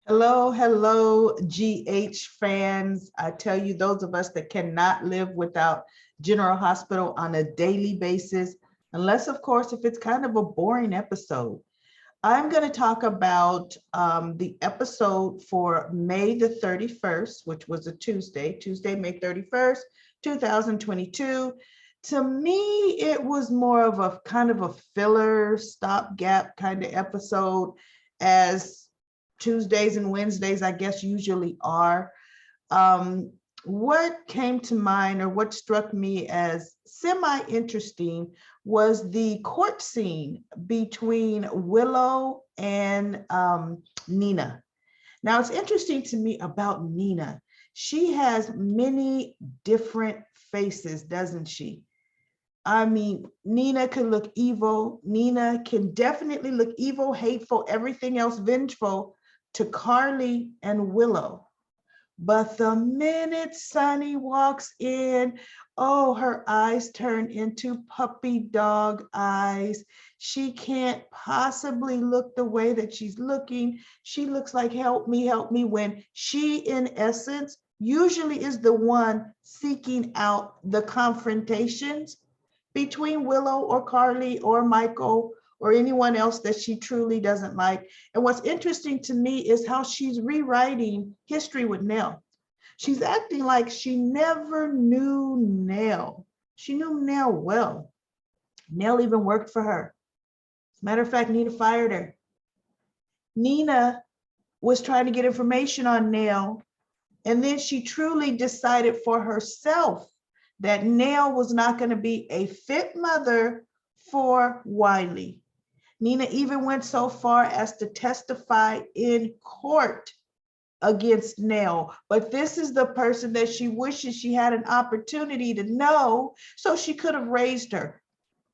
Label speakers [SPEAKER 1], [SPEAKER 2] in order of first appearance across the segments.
[SPEAKER 1] Hello, hello, GH fans. I tell you, those of us that cannot live without General Hospital on a daily basis, unless, of course, if it's kind of a boring episode. I'm going to talk about the episode for May the 31st, which was a Tuesday, May 31st, 2022. To me, it was more of a kind of a filler stopgap kind of episode, as Tuesdays and Wednesdays, I guess, usually are. Um, what came to mind or what struck me as semi-interesting was the court scene between Willow and Nina. Now, it's interesting to me about Nina. She has many different faces, doesn't she? I mean, Nina can look evil. Nina can definitely look evil, hateful, everything else vengeful to Carly and Willow. But the minute Sunny walks in, oh, her eyes turn into puppy dog eyes. She can't possibly look the way that she's looking. She looks like help me, when she, in essence, usually is the one seeking out the confrontations between Willow or Carly or Michael or anyone else that she truly doesn't like. And what's interesting to me is how she's rewriting history with Nell. She's acting like she never knew Nell. She knew Nell well. Nell even worked for her. As a matter of fact, Nina fired her. Nina was trying to get information on Nell, and then she truly decided for herself that Nell was not going to be a fit mother for Wiley. Nina even went so far as to testify in court against Nell. But this is the person that she wishes she had an opportunity to know so she could have raised her.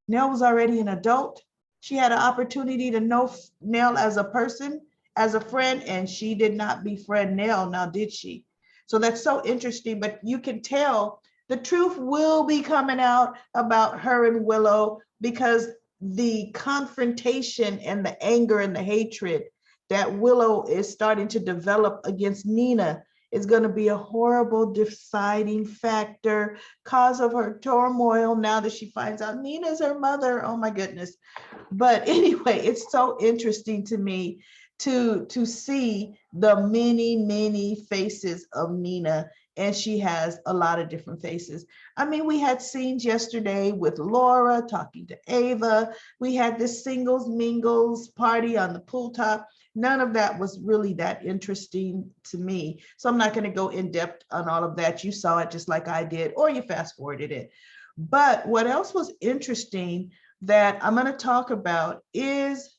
[SPEAKER 1] Nell was already an adult. She had an opportunity to know Nell as a person, as a friend, and she did not befriend Nell, now did she? So that's so interesting, but you can tell the truth will be coming out about her and Willow, because the confrontation and the anger and the hatred that Willow is starting to develop against Nina is going to be a horrible deciding factor, cause of her turmoil now that she finds out Nina's her mother. Oh my goodness. But anyway, it's so interesting to me to see the many faces of Nina, and she has a lot of different faces. I mean, we had scenes yesterday with Laura talking to Ava. We had this singles mingles party on the pool top. None of that was really that interesting to me. So I'm not going to go in depth on all of that. You saw it just like I did, or you fast forwarded it. But what else was interesting that I'm going to talk about is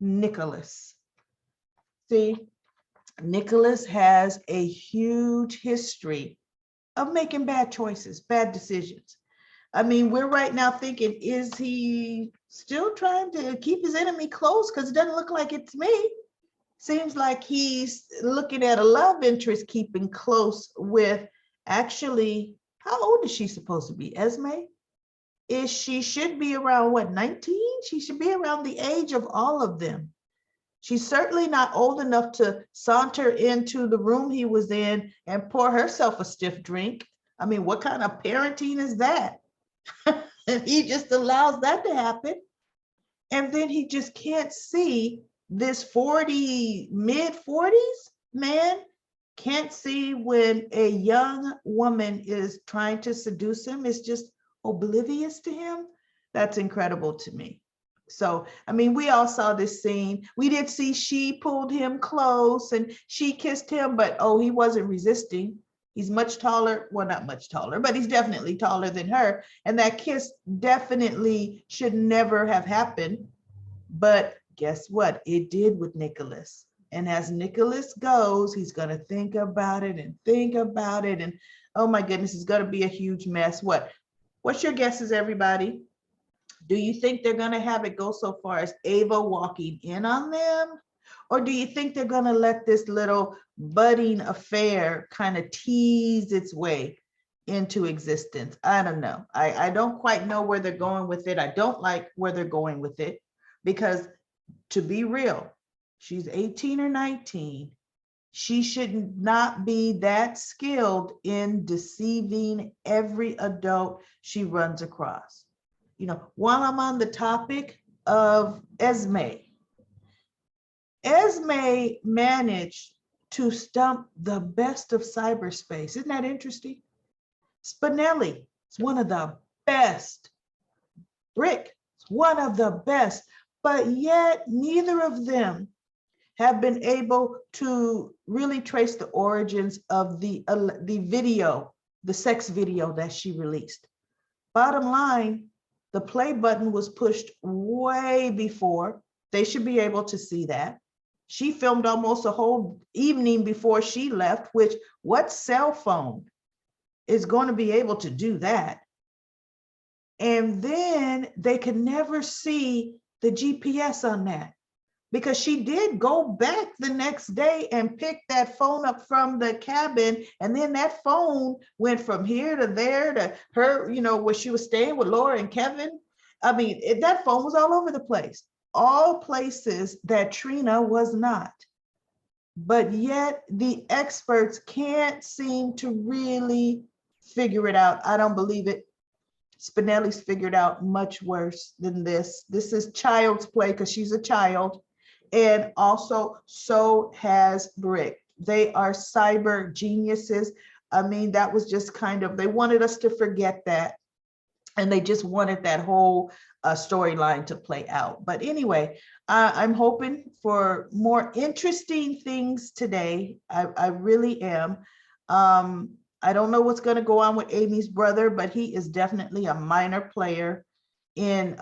[SPEAKER 1] Nicholas. See, Nicholas has a huge history of making bad choices, bad decisions. I mean, we're right now thinking, is he still trying to keep his enemy close? Because it doesn't look like it's me. Seems like he's looking at a love interest keeping close with, actually, how old is she supposed to be? Esme? Is she should be around what, 19? She should be around the age of all of them. She's certainly not old enough to saunter into the room he was in and pour herself a stiff drink. I mean, what kind of parenting is that? And he just allows that to happen. And then he just can't see this 40, mid 40s man can't see when a young woman is trying to seduce him, is just oblivious to him. That's incredible to me. So, I mean, we all saw this scene. We did see she pulled him close and she kissed him, but oh, he wasn't resisting. He's much taller. Well, not much taller, but he's definitely taller than her. And that kiss definitely should never have happened. But guess what? It did with Nicholas. And as Nicholas goes, he's going to think about it and think about it. And oh my goodness, it's going to be a huge mess. What's your guesses, everybody? Do you think they're going to have it go so far as Ava walking in on them? Or do you think they're going to let this little budding affair kind of tease its way into existence? I don't know. I don't quite know where they're going with it. I don't like where they're going with it, because to be real, she's 18 or 19. She should not be that skilled in deceiving every adult she runs across. You know, while I'm on the topic of Esme, Esme managed to stump the best of cyberspace. Isn't that interesting? Spinelli is one of the best. Brick is one of the best, but yet neither of them have been able to really trace the origins of the video, the sex video that she released. Bottom line, the play button was pushed way before. They should be able to see that. She filmed almost a whole evening before she left, which what cell phone is going to be able to do that? And then they could never see the GPS on that, because she did go back the next day and pick that phone up from the cabin. And then that phone went from here to there to her, you know, where she was staying with Laura and Kevin. I mean, that phone was all over the place, all places that Trina was not. But yet the experts can't seem to really figure it out. I don't believe it. Spinelli's figured out much worse than this. This is child's play because she's a child. And also, so has Brick. They are cyber geniuses. I mean, that was just kind of, they wanted us to forget that. And they just wanted that whole storyline to play out. But anyway, I'm hoping for more interesting things today. I really am. I don't know what's going to go on with Amy's brother, but he is definitely a minor player in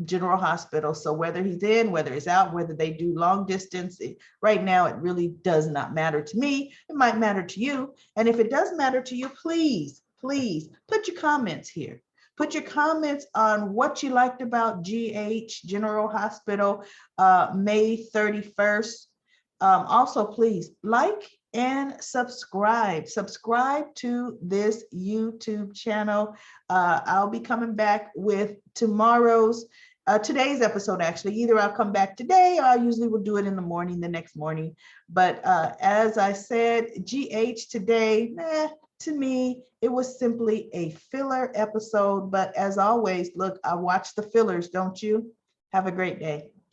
[SPEAKER 1] General Hospital. So whether he's in, whether he's out, whether they do long distance, right now, it really does not matter to me. It might matter to you. And if it does matter to you, please, please put your comments here. Put your comments on what you liked about GH, General Hospital, May 31st. Also, please like and subscribe. Subscribe to this YouTube channel. I'll be coming back with today's episode, actually. Either I'll come back today or I usually will do it in the morning, the next morning. But as I said, GH today, to me, it was simply a filler episode. But as always, look, I watch the fillers, don't you? Have a great day.